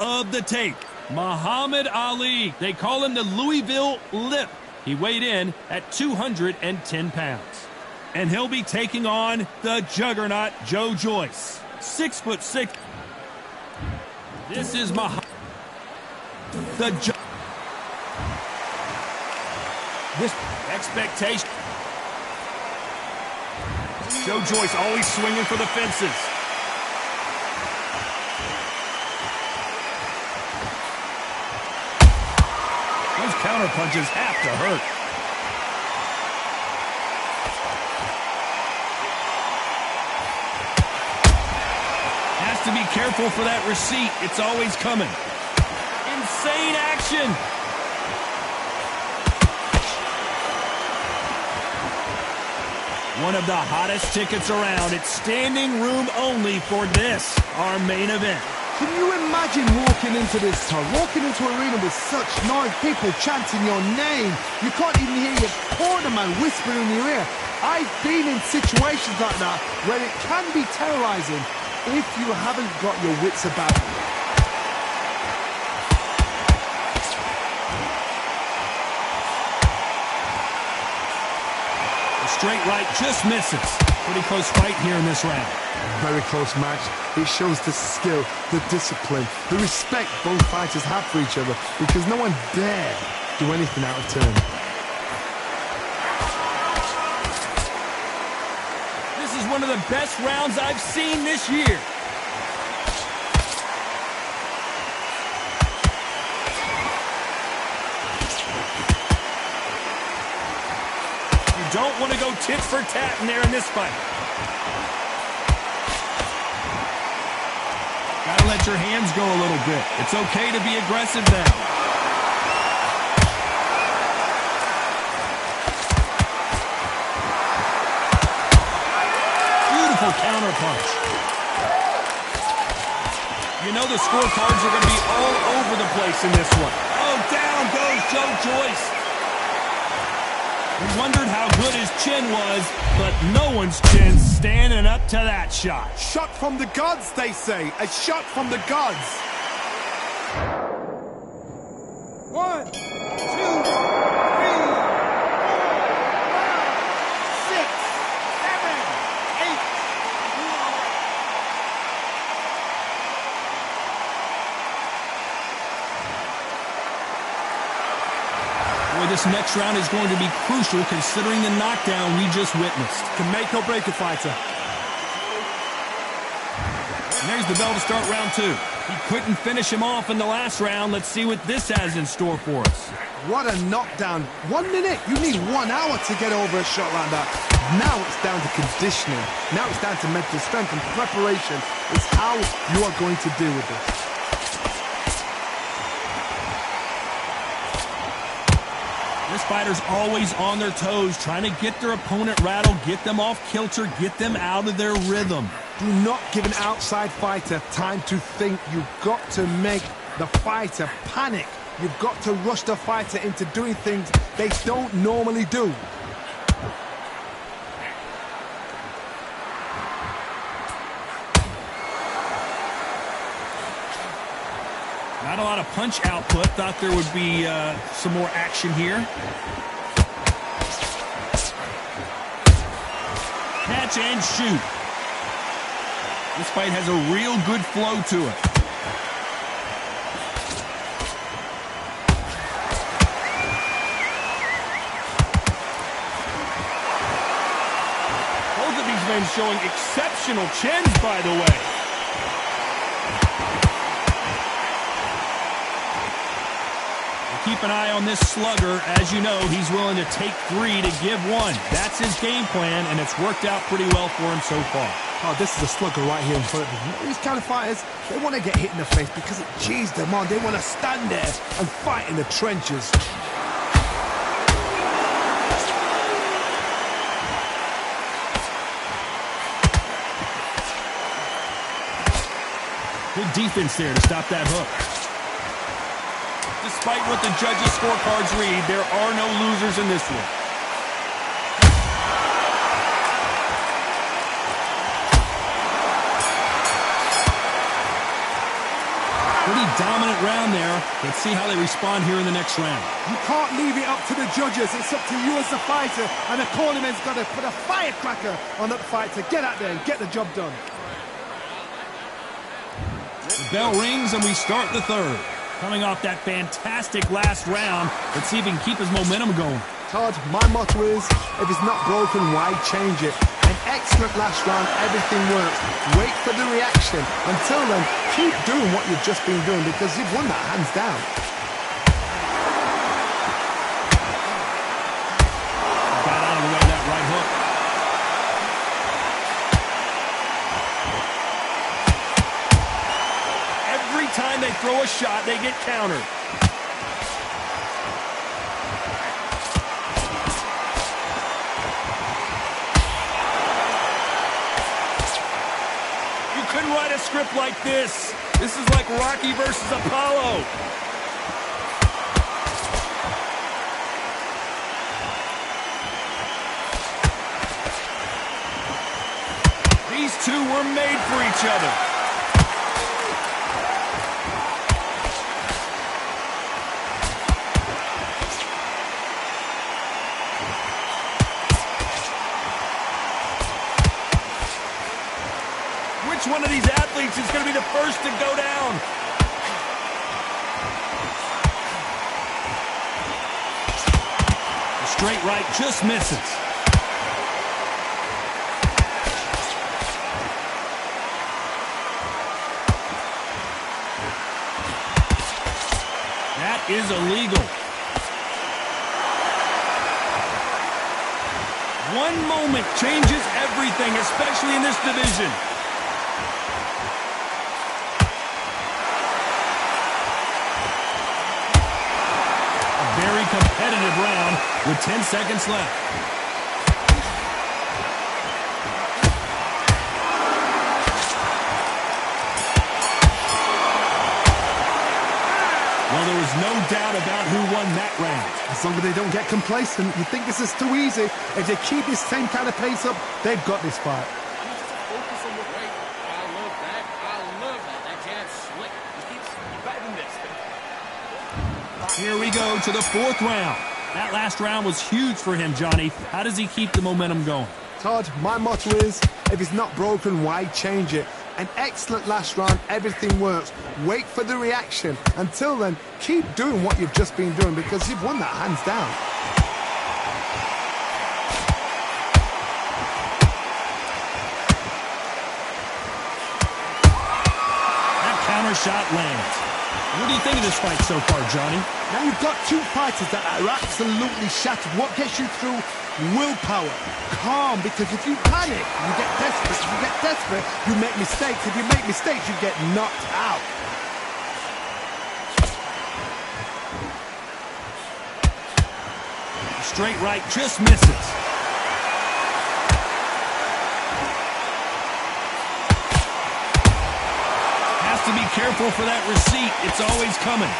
of the tape. Muhammad Ali. They call him the Louisville Lip. He weighed in at 210 pounds. And he'll be taking on the juggernaut Joe Joyce. 6'6". This is Muhammad. This expectation. Joe Joyce always swinging for the fences. Those counter punches have to hurt. Has to be careful for that receipt. It's always coming. Insane action. One of the hottest tickets around. It's standing room only for this, our main event. Can you imagine walking into this town, walking into an arena with such noise, people chanting your name? You can't even hear your cornerman whispering in your ear. I've been in situations like that where it can be terrorizing if you haven't got your wits about you. Straight right just misses. Pretty close fight here in this round. Very close match. It shows the skill, the discipline, the respect both fighters have for each other, because no one dare do anything out of turn. This is one of the best rounds I've seen this year. Don't want to go tit for tat in there in this fight. Gotta let your hands go a little bit. It's okay to be aggressive now. Beautiful counter punch. You know the scorecards are going to be all over the place in this one. Oh, down goes Joe Joyce. We wondered how good his chin was, but no one's chin's standing up to that shot. Shot from the gods, they say. A shot from the gods. 1, 2, 3, 4, 5, 6, 7, 8. Boy, this next round is going to be crucial considering the knockdown we just witnessed. Can make or break a fighter. And there's the bell to start round 2. He couldn't finish him off in the last round. Let's see what this has in store for us. What a knockdown. 1 minute. You need 1 hour to get over a shot like that. Now it's down to conditioning. Now it's down to mental strength and preparation. It's how you are going to deal with this. This fighter's always on their toes, trying to get their opponent rattled, get them off kilter, get them out of their rhythm. Do not give an outside fighter time to think. You've got to make the fighter panic. You've got to rush the fighter into doing things they don't normally do. Not a lot of punch output. Thought there would be some more action here. Catch and shoot. This fight has a real good flow to it. Both of these men showing exceptional chins, by the way. Keep an eye on this slugger. As you know, he's willing to take 3 to give 1. That's his game plan, and it's worked out pretty well for him so far. Oh, this is a slugger right here in front of them. These kind of fighters, they want to get hit in the face because it cheers them on. They want to stand there and fight in the trenches. Good defense there to stop that hook. Despite what the judges' scorecards read, there are no losers in this one. Pretty dominant round there. Let's see how they respond here in the next round. You can't leave it up to the judges. It's up to you as the fighter, and the cornerman's got to put a firecracker on that fight to get out there and get the job done. The bell rings and we start the third. Coming off that fantastic last round, let's see if he can keep his momentum going. Todd, my motto is, if it's not broken, why change it? An excellent last round, everything works. Wait for the reaction. Until then, keep doing what you've just been doing because you've won that hands down. Got out of the way of that right hook. Every time they throw a shot, they get countered. Couldn't write a script like this. This is like Rocky versus Apollo. These two were made for each other. Which one of these athletes is going to be the first to go down? The straight right just misses. That is illegal. One moment changes everything, especially in this division. Very competitive round with 10 seconds left. Well, there was no doubt about who won that round. As long as they don't get complacent, you think this is too easy. If they keep this same kind of pace up, they've got this fight. Focus on the weight. I love that. I love that. That jab's slick. He keeps fighting this. Here we go to the fourth round. That last round was huge for him, Johnny. How does he keep the momentum going? Todd, my motto is, if it's not broken, why change it? An excellent last round, everything works. Wait for the reaction. Until then, keep doing what you've just been doing because you've won that hands down. That counter shot lands. What do you think of this fight so far, Johnny? Now you've got two fighters that are absolutely shattered. What gets you through? Willpower. Calm, because if you panic, you get desperate. If you get desperate, you make mistakes. If you make mistakes, you get knocked out. Straight right just misses. Has to be careful for that receipt. It's always coming.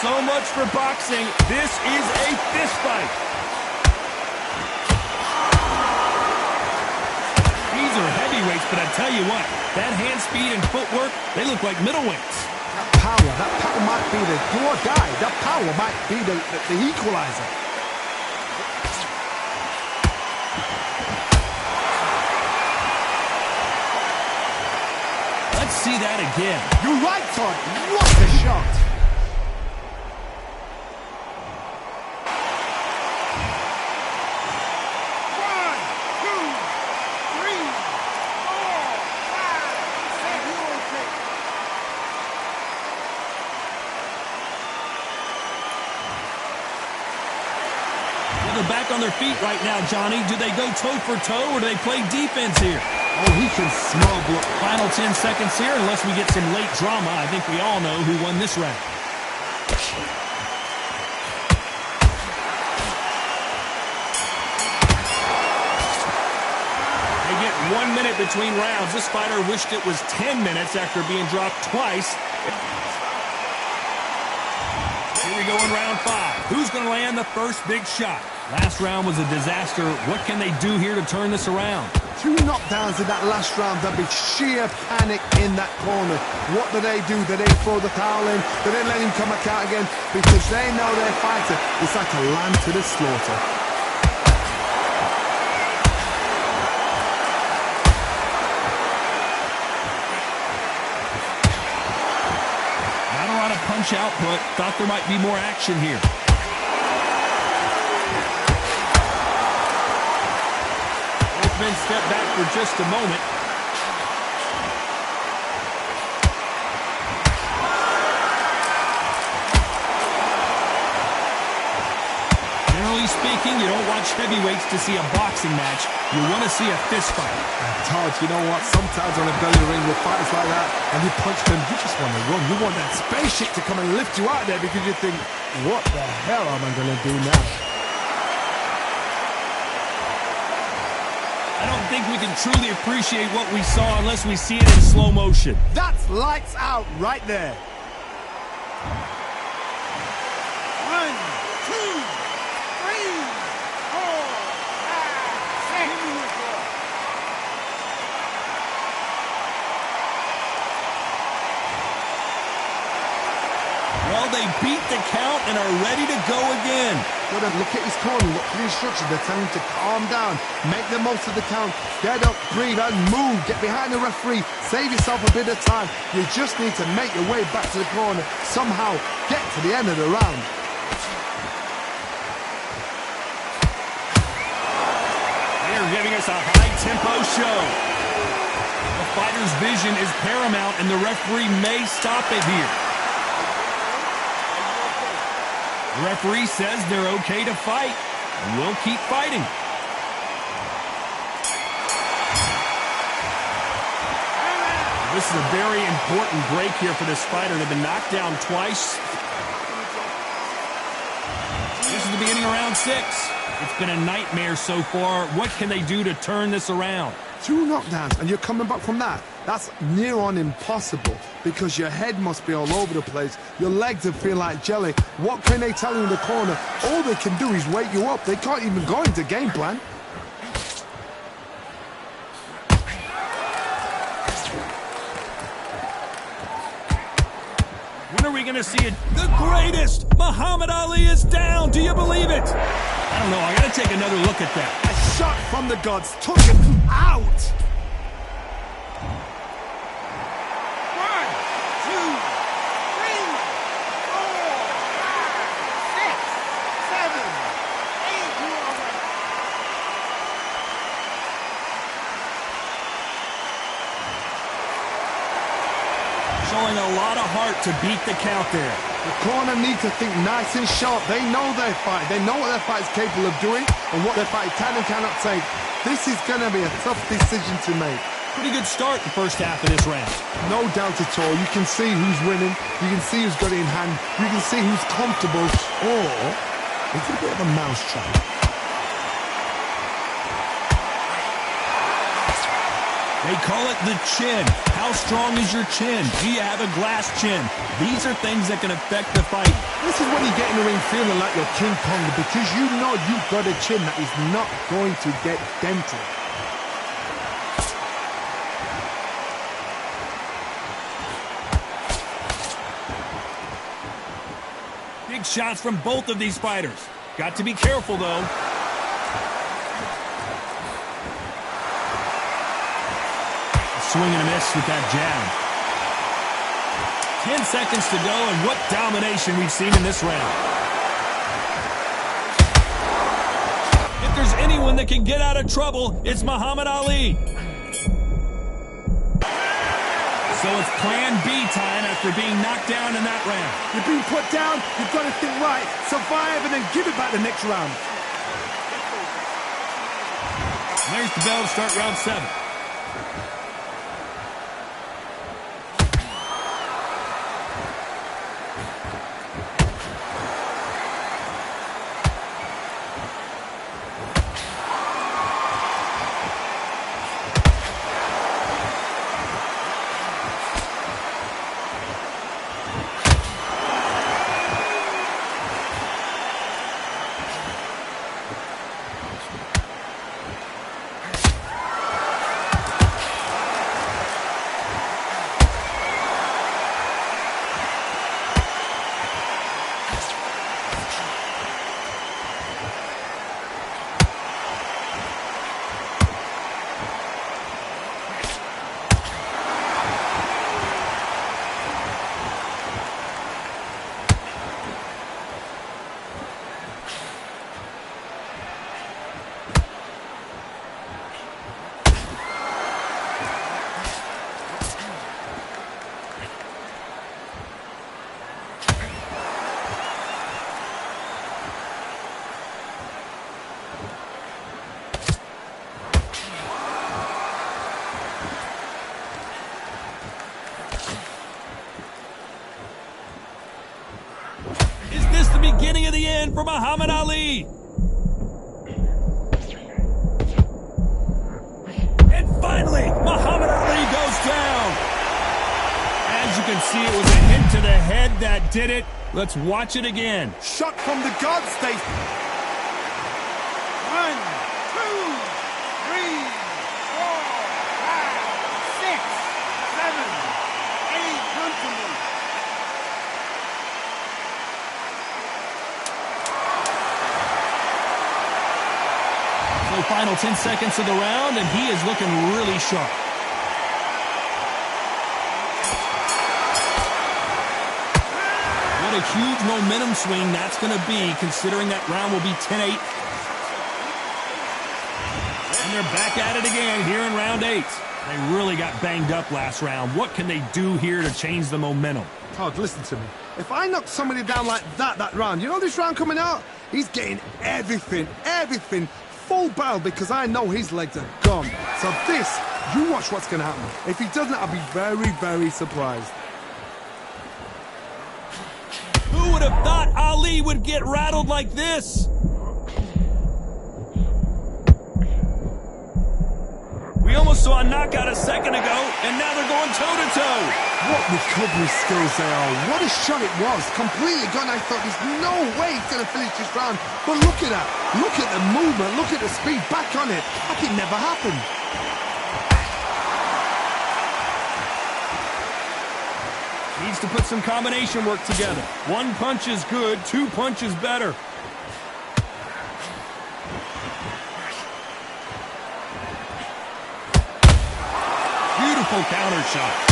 So much for boxing. This is a fist fight. These are heavyweights, but I tell you what, that hand speed and footwork, they look like middleweights. That power might be the do or die. That power might be the equalizer. Let's see that again. You're right, Todd. What a shot. They're back on their feet right now, Johnny. Do they go toe for toe or do they play defense here? Oh, he can smell blood. Final 10 seconds here. Unless we get some late drama, I think we all know who won this round. They get 1 minute between rounds. This fighter wished it was 10 minutes after being dropped twice. Here we go in round 5. Who's going to land the first big shot? Last round was a disaster. What can they do here to turn this around? 2 knockdowns in that last round. There'll be sheer panic in that corner. What do? Do they throw the towel in? Do they let him come back out again? Because they know their fighter is like a lamb to the slaughter. Not a lot of punch output. Thought there might be more action here. Both men step back for just a moment. Generally speaking, you don't watch heavyweights to see a boxing match. You want to see a fist fight. Todd, you know what? Sometimes on a belly ring with fighters like that, and you punch them, you just want to run. You want that spaceship to come and lift you out there because you think, what the hell am I going to do now? I don't think we can truly appreciate what we saw unless we see it in slow motion. That's lights out right there. 1, 2, 3, 4, 5, 6. Well, they beat the count and are ready to go again. Look at his corner, look for the instructions. They're telling him to calm down, make the most of the count, get up, breathe, and move. Get behind the referee, save yourself a bit of time. You just need to make your way back to the corner, somehow get to the end of the round. They're giving us a high-tempo show. The fighter's vision is paramount, and the referee may stop it here. The referee says they're okay to fight, and we'll keep fighting. This is a very important break here for this fighter. They've been knocked down twice. This is the beginning of round 6. It's been a nightmare so far. What can they do to turn this around? 2 knockdowns, and you're coming back from that. That's near on impossible because your head must be all over the place. Your legs will feel like jelly. What can they tell you in the corner? All they can do is wake you up. They can't even go into game plan. When are we going to see it? The greatest! Muhammad Ali is down! Do you believe it? I don't know. I got to take another look at that. A shot from the gods took him out. 1, 2, 3, 4, 5, 6, 7, 8. Showing a lot of heart to beat the count there. The corner need to think nice and sharp. They know their fight. They know what their fight is capable of doing and what their fight can and cannot take. This is going to be a tough decision to make. Pretty good start the first half of this round. No doubt at all. You can see who's winning. You can see who's got it in hand. You can see who's comfortable. Or it's a bit of a mousetrap. They call it the chin. How strong is your chin? Do you have a glass chin? These are things that can affect the fight. This is when you get in the ring feeling like you're King Kong because you know you've got a chin that is not going to get dented. Big shots from both of these fighters. Got to be careful, though. Swing and a miss with that jab. 10 seconds to go, and what domination we've seen in this round. If there's anyone that can get out of trouble, it's Muhammad Ali. So it's plan B time after being knocked down in that round. You're being put down, you've got to think right, survive, and then give it back the next round. There's the bell to start round 7. near the end for Muhammad Ali. And finally, Muhammad Ali goes down. As you can see, it was a hit to the head that did it. Let's watch it again. Shot from the guard state. 1, 2, 3, 4, 5, 6, 7, 8. Comfortable. So final 10 seconds of the round, and he is looking really sharp. What a huge momentum swing that's going to be, considering that round will be 10-8. And they're back at it again here in round 8. They really got banged up last round. What can they do here to change the momentum? Todd, listen to me. If I knock somebody down like that round, you know this round coming out? He's getting everything, full barrel, because I know his legs are gone. So this, you watch what's going to happen. If he doesn't, I'll be very, very surprised. Who would have thought Ali would get rattled like this? We almost saw a knockout a second ago, and now they're going toe-to-toe. What recovery skills they are. What a shot it was. Completely gone. I thought there's no way he's going to finish this round. But look at that. Look at the movement. Look at the speed. Back on it. Like it never happened. Needs to put some combination work together. One punch is good, 2 punches better. Beautiful counter shot.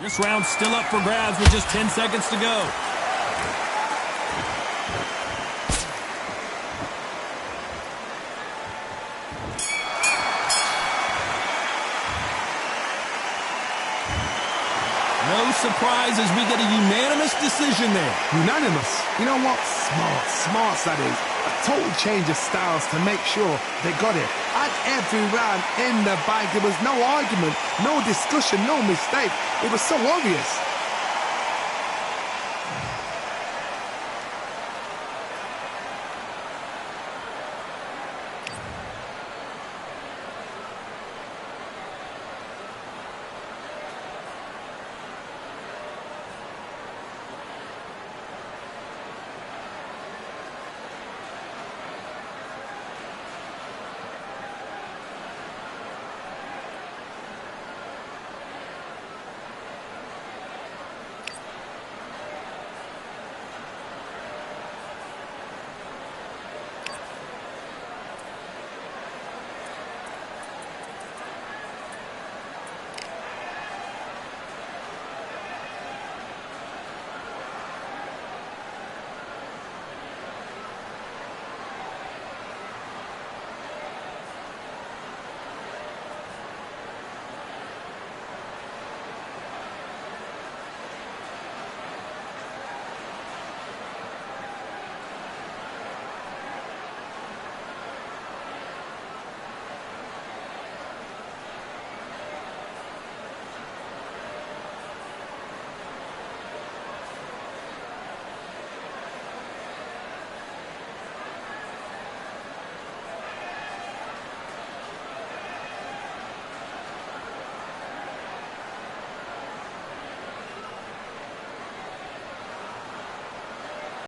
This round's still up for grabs with just 10 seconds to go. No surprises, we get a unanimous decision there. Unanimous? You know what? Smart that is. A total change of styles to make sure they got it. At every round in the bag, there was no argument, no discussion, no mistake. It was so obvious.